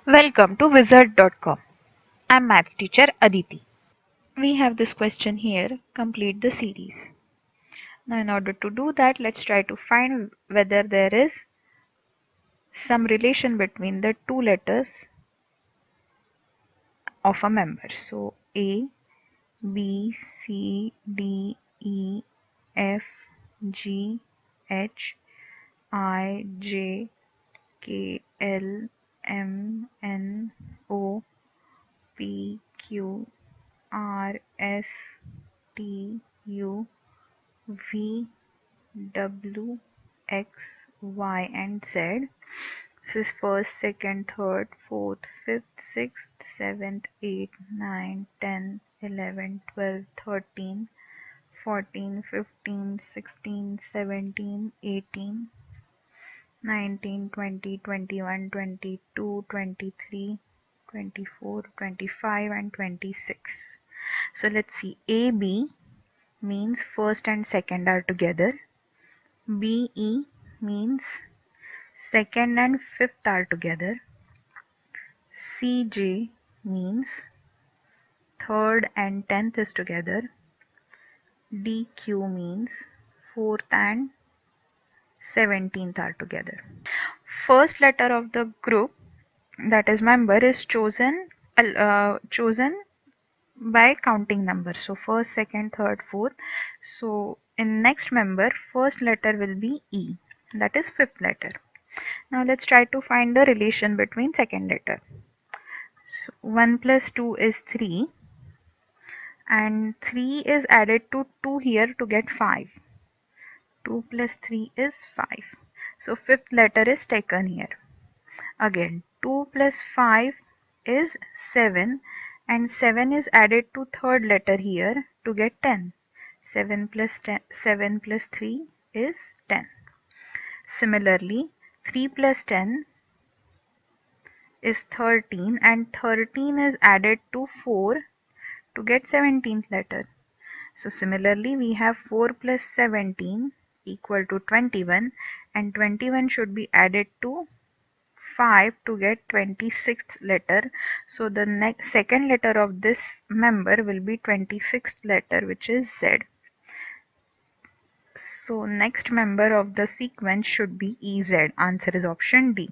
Welcome to Wizard.com. I'm maths teacher Aditi. We have this question here, complete the series. Now in order to do that, let's try to find whether there is some relation between the two letters of a member. So A, B, C, D, E, F, G, H, I, J, K, L, M, N, O, P, Q, R, S, T, U, V, W, X, Y, and Z. This is first, second, third, fourth, fifth, sixth, seventh, eighth, ninth, 10, 11, 12, 13, 14, 15, 16, 17, 18, 19, 20, 21, 22, 23, 24, 25, and 26. So let's see. AB means first and second are together. BE means second and fifth are together. CJ means third and tenth is together. DQ means fourth and 17th are together. First letter of the group, that is member, is chosen by counting numbers. So first, second, third, fourth. So in next member, first letter will be E, that is fifth letter. Now let's try to find the relation between second letter. So 1 plus 2 is 3, and 3 is added to 2 here to get 5. 2 plus 3 is 5. So fifth letter is taken here. Again 2 plus 5 is 7, and 7 is added to third letter here to get 10. 7 plus 3 is 10. Similarly, 3 plus 10 is 13, and 13 is added to 4 to get 17th letter. So similarly, we have 4 plus 17 equal to 21, and 21 should be added to 5 to get 26th letter. So the second letter of this member will be 26th letter, which is Z. So next member of the sequence should be EZ. Answer is option D.